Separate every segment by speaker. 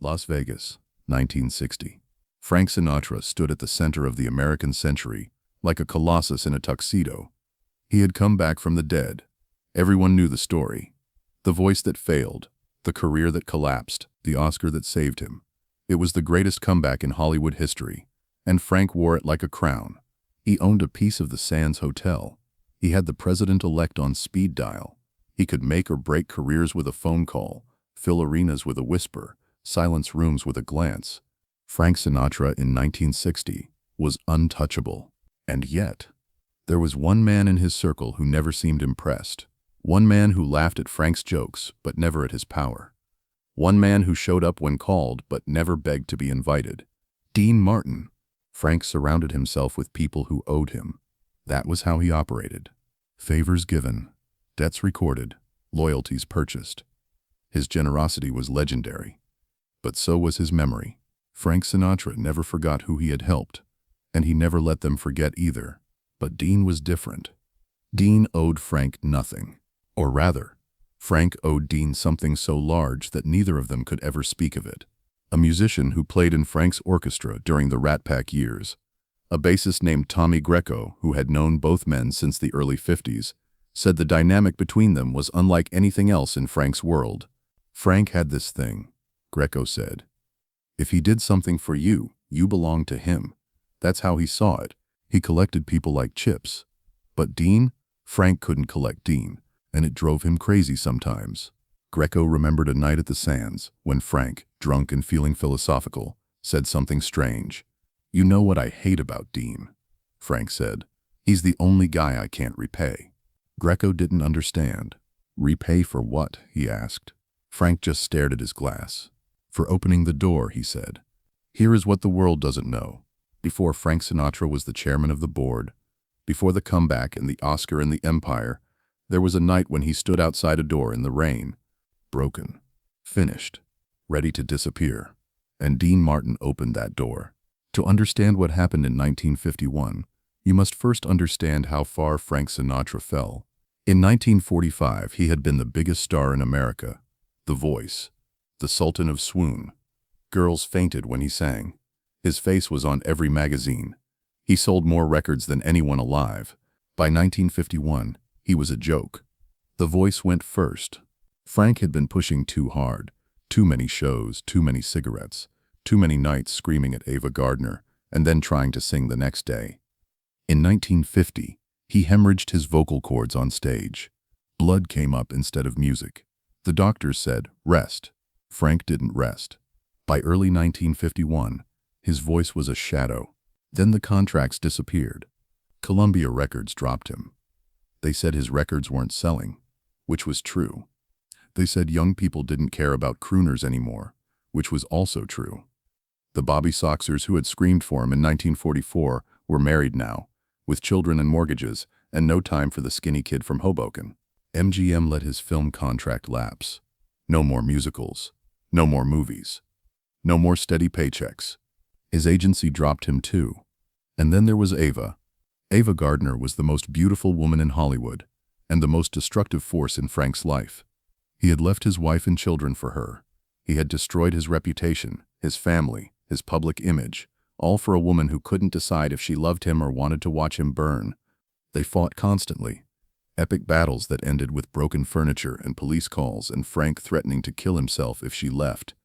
Speaker 1: Las Vegas, 1960. Frank Sinatra stood at the center of the American century, like a colossus in a tuxedo. He had come back from the dead. Everyone knew the story. The voice that failed, the career that collapsed, the Oscar that saved him. It was the greatest comeback in Hollywood history, and Frank wore it like a crown. He owned a piece of the Sands Hotel. He had the president-elect on speed dial. He could make or break careers with a phone call, fill arenas with a whisper, silence rooms with a glance. Frank Sinatra in 1960 was untouchable. And yet, there was one man in his circle who never seemed impressed. One man who laughed at Frank's jokes, but never at his power. One man who showed up when called, but never begged to be invited. Dean Martin. Frank surrounded himself with people who owed him. That was how he operated. Favors given, debts recorded, loyalties purchased. His generosity was legendary. But so was his memory. Frank Sinatra never forgot who he had helped, and he never let them forget either. But Dean was different. Dean owed Frank nothing. Or rather, Frank owed Dean something so large that neither of them could ever speak of it. A musician who played in Frank's orchestra during the Rat Pack years, a bassist named Tommy Greco, who had known both men since the early 50s, said the dynamic between them was unlike anything else in Frank's world. Frank had this thing, Greco said. If he did something for you, you belonged to him. That's how he saw it. He collected people like chips. But Dean? Frank couldn't collect Dean, and it drove him crazy sometimes. Greco remembered a night at the Sands when Frank, drunk and feeling philosophical, said something strange. "You know what I hate about Dean," Frank said. "He's the only guy I can't repay." Greco didn't understand. Repay for what? He asked. Frank just stared at his glass. For opening the door, he said. Here is what the world doesn't know. Before Frank Sinatra was the chairman of the board, before the comeback and the Oscar and the empire, there was a night when he stood outside a door in the rain, broken, finished, ready to disappear. And Dean Martin opened that door. To understand what happened in 1951, you must first understand how far Frank Sinatra fell. In 1945, he had been the biggest star in America, the voice, the Sultan of Swoon. Girls fainted when he sang. His face was on every magazine. He sold more records than anyone alive. By 1951, he was a joke. The voice went first. Frank had been pushing too hard. Too many shows, too many cigarettes, too many nights screaming at Ava Gardner, and then trying to sing the next day. In 1950, he hemorrhaged his vocal cords on stage. Blood came up instead of music. The doctors said, rest. Frank didn't rest. By early 1951, his voice was a shadow. Then the contracts disappeared. Columbia Records dropped him. They said his records weren't selling, which was true. They said young people didn't care about crooners anymore, which was also true. The Bobby Soxers who had screamed for him in 1944 were married now, with children and mortgages, and no time for the skinny kid from Hoboken. MGM let his film contract lapse. No more musicals. No more movies. No more steady paychecks. His agency dropped him too. And then there was Ava. Ava Gardner was the most beautiful woman in Hollywood, and the most destructive force in Frank's life. He had left his wife and children for her. He had destroyed his reputation, his family, his public image, all for a woman who couldn't decide if she loved him or wanted to watch him burn. They fought constantly. Epic battles that ended with broken furniture and police calls and Frank threatening to kill himself if she left.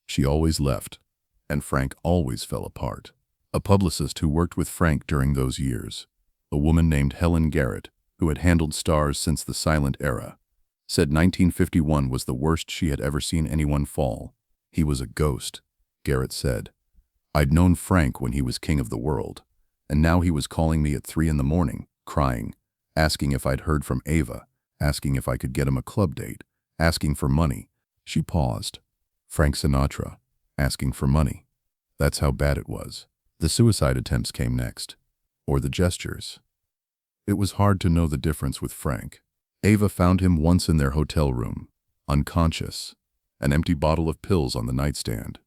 Speaker 1: She always left, and Frank always fell apart. A publicist who worked with Frank during those years, a woman named Helen Garrett, who had handled stars since the silent era, said 1951 was the worst she had ever seen anyone fall. He was a ghost, Garrett said. I'd known Frank when he was king of the world, and now he was calling me at 3 in the morning, crying, asking if I'd heard from Ava, asking if I could get him a club date, asking for money. She paused. Frank Sinatra, asking for money. That's how bad it was. The suicide attempts came next, or the gestures. It was hard to know the difference with Frank. Ava found him once in their hotel room, unconscious, an empty bottle of pills on the nightstand.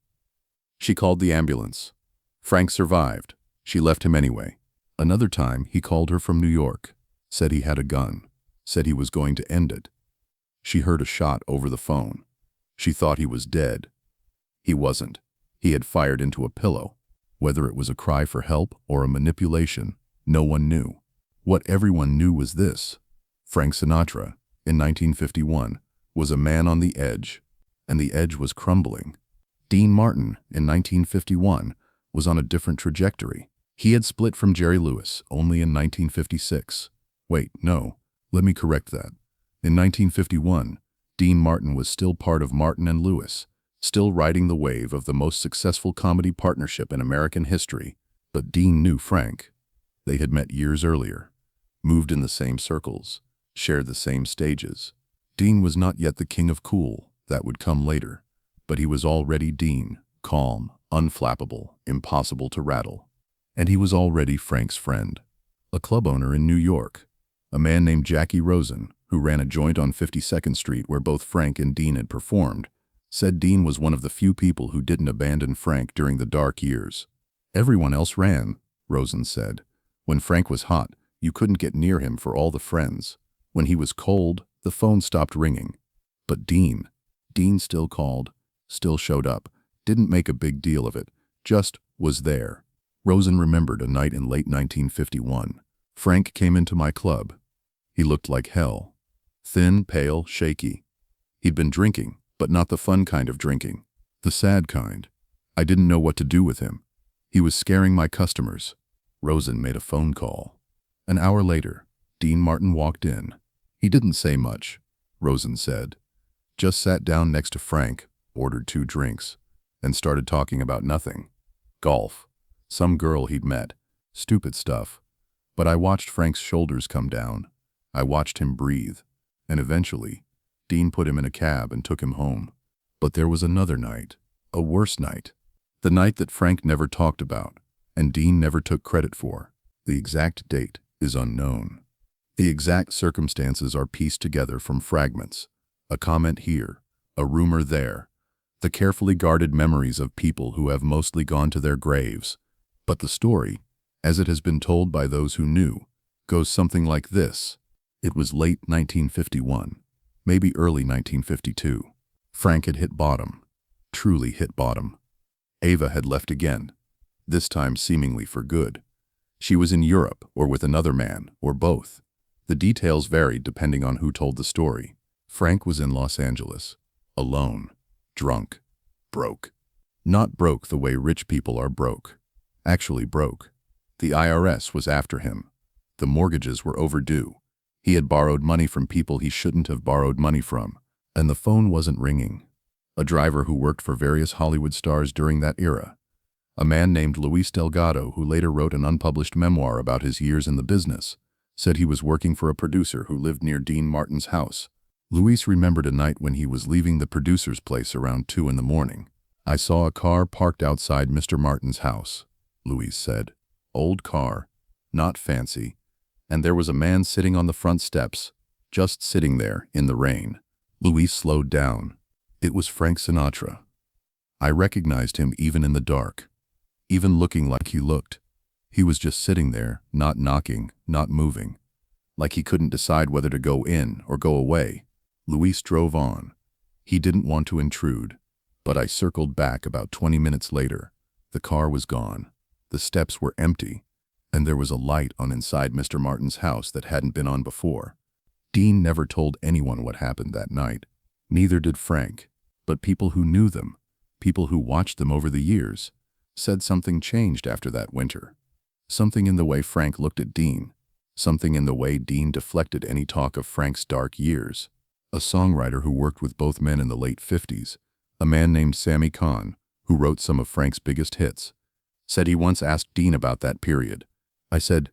Speaker 1: She called the ambulance. Frank survived. She left him anyway. Another time, he called her from New York, said he had a gun, said he was going to end it. She heard a shot over the phone. She thought he was dead. He wasn't. He had fired into a pillow. Whether it was a cry for help or a manipulation, no one knew. What everyone knew was this: Frank Sinatra, in 1951, was a man on the edge, and the edge was crumbling. Dean Martin, in 1951, was on a different trajectory. He had split from Jerry Lewis only in 1956. Wait, no, let me correct that. In 1951, Dean Martin was still part of Martin and Lewis, still riding the wave of the most successful comedy partnership in American history. But Dean knew Frank. They had met years earlier, moved in the same circles, shared the same stages. Dean was not yet the king of cool. That would come later. But he was already Dean, calm, unflappable, impossible to rattle. And he was already Frank's friend, a club owner in New York, a man named Jackie Rosen, who ran a joint on 52nd Street where both Frank and Dean had performed, said Dean was one of the few people who didn't abandon Frank during the dark years. Everyone else ran, Rosen said. When Frank was hot, you couldn't get near him for all the friends. When he was cold, the phone stopped ringing. But Dean still called, still showed up, didn't make a big deal of it, just was there. Rosen remembered a night in late 1951. Frank came into my club. He looked like hell. Thin, pale, shaky. He'd been drinking, but not the fun kind of drinking. The sad kind. I didn't know what to do with him. He was scaring my customers. Rosen made a phone call. An hour later, Dean Martin walked in. He didn't say much, Rosen said. Just sat down next to Frank, ordered 2 drinks, and started talking about nothing. Golf. Some girl he'd met. Stupid stuff. But I watched Frank's shoulders come down. I watched him breathe. And eventually, Dean put him in a cab and took him home. But there was another night. A worse night. The night that Frank never talked about, and Dean never took credit for. The exact date is unknown. The exact circumstances are pieced together from fragments. A comment here, a rumor there. The carefully guarded memories of people who have mostly gone to their graves. But the story, as it has been told by those who knew, goes something like this. It was late 1951, maybe early 1952. Frank had hit bottom, truly hit bottom. Ava had left again, this time seemingly for good. She was in Europe or with another man, or both. The details varied depending on who told the story. Frank was in Los Angeles, alone, drunk, broke. Not broke the way rich people are broke. Actually broke. The IRS was after him. The mortgages were overdue. He had borrowed money from people he shouldn't have borrowed money from. And the phone wasn't ringing. A driver who worked for various Hollywood stars during that era. A man named Luis Delgado, who later wrote an unpublished memoir about his years in the business, said he was working for a producer who lived near Dean Martin's house. Luis remembered a night when he was leaving the producer's place around 2 in the morning. I saw a car parked outside Mr. Martin's house, Luis said. Old car, not fancy. And there was a man sitting on the front steps, just sitting there in the rain. Luis slowed down. It was Frank Sinatra. I recognized him even in the dark, even looking like he looked. He was just sitting there, not knocking, not moving, like he couldn't decide whether to go in or go away. Luis drove on. He didn't want to intrude, but I circled back about 20 minutes later. The car was gone. The steps were empty, and there was a light on inside Mr. Martin's house that hadn't been on before. Dean never told anyone what happened that night. Neither did Frank, but people who knew them, people who watched them over the years, said something changed after that winter. Something in the way Frank looked at Dean, something in the way Dean deflected any talk of Frank's dark years. A songwriter who worked with both men in the late 50s, a man named Sammy Cahn, who wrote some of Frank's biggest hits, said he once asked Dean about that period. I said,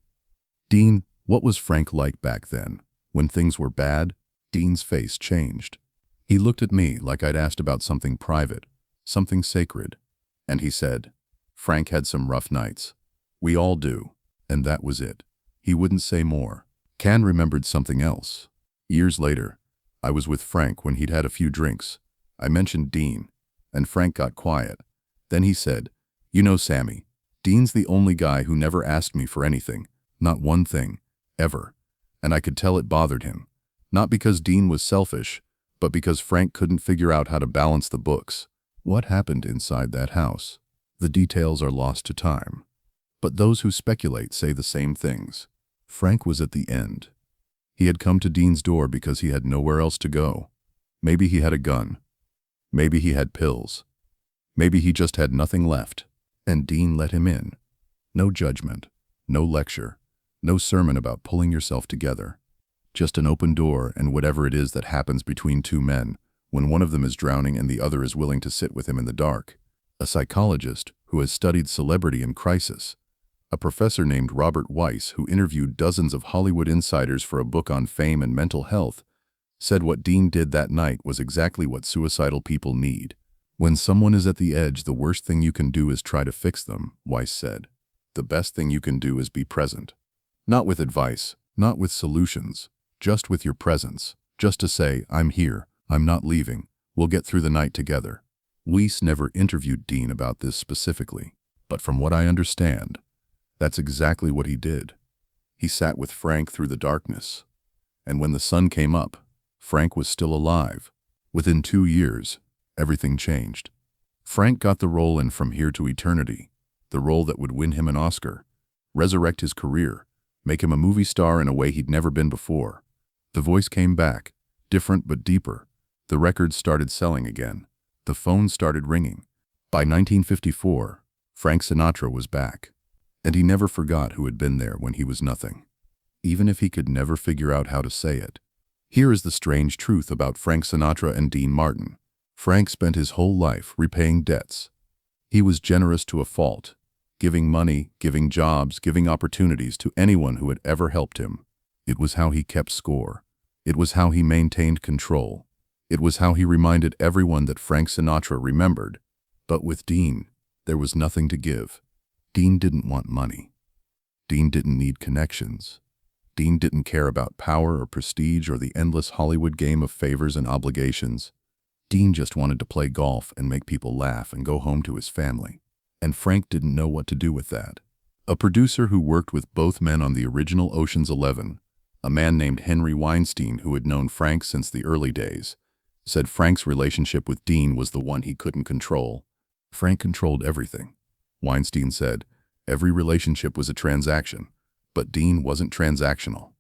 Speaker 1: "Dean, what was Frank like back then? When things were bad?" Dean's face changed. He looked at me like I'd asked about something private, something sacred, and he said, "Frank had some rough nights. We all do." And that was it. He wouldn't say more. Cahn remembered something else. Years later, I was with Frank when he'd had a few drinks. I mentioned Dean, and Frank got quiet. Then he said, "You know, Sammy, Dean's the only guy who never asked me for anything, not one thing, ever." And I could tell it bothered him. Not because Dean was selfish, but because Frank couldn't figure out how to balance the books. What happened inside that house? The details are lost to time. But those who speculate say the same things. Frank was at the end. He had come to Dean's door because he had nowhere else to go. Maybe he had a gun. Maybe he had pills. Maybe he just had nothing left. And Dean let him in. No judgment, no lecture, no sermon about pulling yourself together. Just an open door and whatever it is that happens between two men, when one of them is drowning and the other is willing to sit with him in the dark. A psychologist who has studied celebrity and crisis. A professor named Robert Weiss, who interviewed dozens of Hollywood insiders for a book on fame and mental health, said what Dean did that night was exactly what suicidal people need. When someone is at the edge, the worst thing you can do is try to fix them, Weiss said. The best thing you can do is be present. Not with advice, not with solutions, just with your presence. Just to say, I'm here, I'm not leaving, we'll get through the night together. Weiss never interviewed Dean about this specifically, but from what I understand, that's exactly what he did. He sat with Frank through the darkness. And when the sun came up, Frank was still alive. Within 2 years, everything changed. Frank got the role in From Here to Eternity, the role that would win him an Oscar, resurrect his career, make him a movie star in a way he'd never been before. The voice came back, different but deeper. The records started selling again. The phone started ringing. By 1954, Frank Sinatra was back. And he never forgot who had been there when he was nothing, even if he could never figure out how to say it. Here is the strange truth about Frank Sinatra and Dean Martin. Frank spent his whole life repaying debts. He was generous to a fault, giving money, giving jobs, giving opportunities to anyone who had ever helped him. It was how he kept score. It was how he maintained control. It was how he reminded everyone that Frank Sinatra remembered. But with Dean, there was nothing to give. Dean didn't want money. Dean didn't need connections. Dean didn't care about power or prestige or the endless Hollywood game of favors and obligations. Dean just wanted to play golf and make people laugh and go home to his family. And Frank didn't know what to do with that. A producer who worked with both men on the original Ocean's 11, a man named Henry Weinstein who had known Frank since the early days, said Frank's relationship with Dean was the one he couldn't control. Frank controlled everything. Weinstein said, every relationship was a transaction, but Dean wasn't transactional.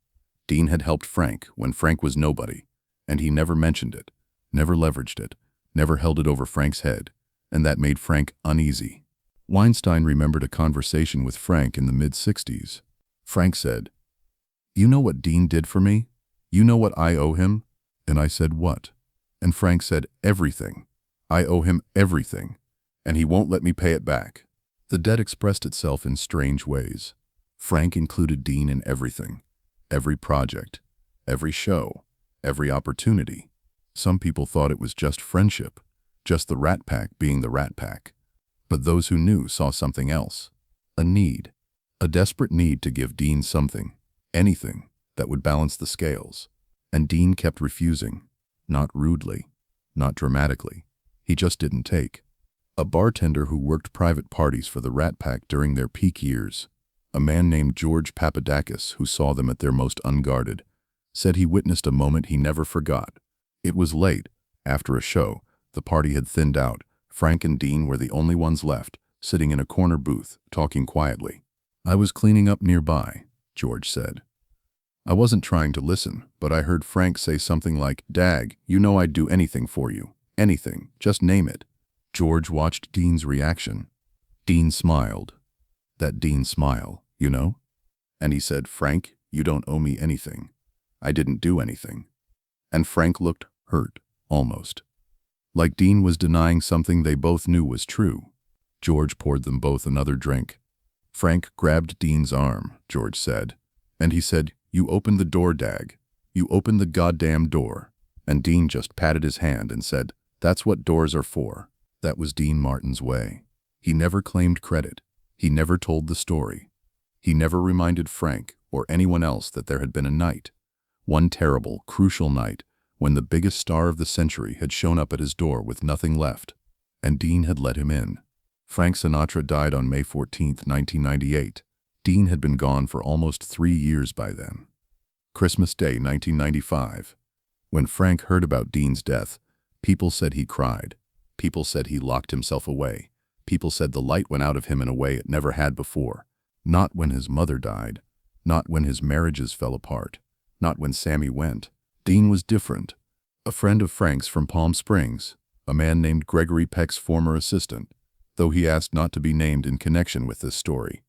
Speaker 1: Dean had helped Frank when Frank was nobody, and he never mentioned it, never leveraged it, never held it over Frank's head, and that made Frank uneasy. Weinstein remembered a conversation with Frank in the mid-60s. Frank said, "You know what Dean did for me? You know what I owe him?" And I said, "What?" And Frank said, "Everything. I owe him everything, and he won't let me pay it back." The debt expressed itself in strange ways. Frank included Dean in everything, every project, every show, every opportunity. Some people thought it was just friendship, just the Rat Pack being the Rat Pack. But those who knew saw something else, a need, a desperate need to give Dean something, anything that would balance the scales. And Dean kept refusing, not rudely, not dramatically. He just didn't take. A bartender who worked private parties for the Rat Pack during their peak years, a man named George Papadakis who saw them at their most unguarded, said he witnessed a moment he never forgot. It was late, after a show, the party had thinned out. Frank and Dean were the only ones left, sitting in a corner booth, talking quietly. "I was cleaning up nearby," George said. "I wasn't trying to listen, but I heard Frank say something like, 'Dag, you know I'd do anything for you. Anything, just name it.'" George watched Dean's reaction. Dean smiled. That Dean smile, you know? And he said, "Frank, you don't owe me anything. I didn't do anything." And Frank looked hurt, almost. Like Dean was denying something they both knew was true. George poured them both another drink. Frank grabbed Dean's arm, George said, and he said, "You opened the door, Dag. You opened the goddamn door." And Dean just patted his hand and said, "That's what doors are for." That was Dean Martin's way. He never claimed credit. He never told the story. He never reminded Frank or anyone else that there had been a night, one terrible, crucial night, when the biggest star of the century had shown up at his door with nothing left, and Dean had let him in. Frank Sinatra died on May 14, 1998. Dean had been gone for almost 3 years by then. Christmas Day, 1995. When Frank heard about Dean's death, people said he cried. People said he locked himself away. People said the light went out of him in a way it never had before. Not when his mother died. Not when his marriages fell apart. Not when Sammy went. Dean was different. A friend of Frank's from Palm Springs, a man named Gregory Peck's former assistant, though he asked not to be named in connection with this story,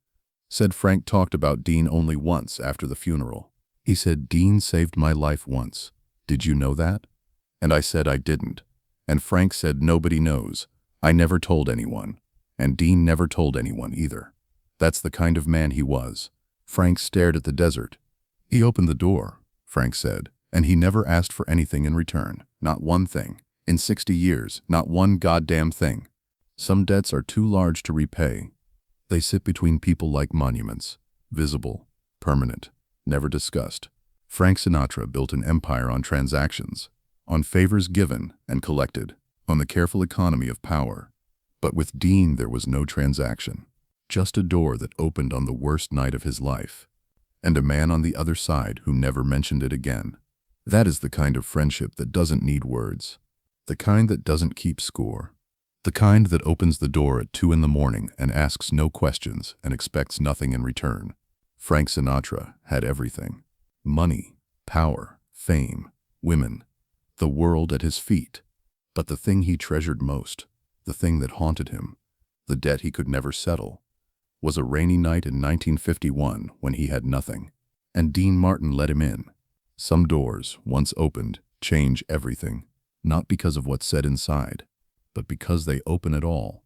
Speaker 1: said Frank talked about Dean only once after the funeral. He said, "Dean saved my life once. Did you know that?" And I said I didn't. And Frank said, "Nobody knows. I never told anyone." And Dean never told anyone either. That's the kind of man he was. Frank stared at the desert. "He opened the door," Frank said, "and he never asked for anything in return. Not one thing. In 60 years, not one goddamn thing. Some debts are too large to repay. They sit between people like monuments, visible, permanent, never discussed." Frank Sinatra built an empire on transactions, on favors given and collected, on the careful economy of power. But with Dean there was no transaction, just a door that opened on the worst night of his life, and a man on the other side who never mentioned it again. That is the kind of friendship that doesn't need words, the kind that doesn't keep score, the kind that opens the door at 2 in the morning and asks no questions and expects nothing in return. Frank Sinatra had everything: money, power, fame, women, the world at his feet. But the thing he treasured most, the thing that haunted him, the debt he could never settle, was a rainy night in 1951 when he had nothing. And Dean Martin let him in. Some doors, once opened, change everything, not because of what's said inside, but because they open it all.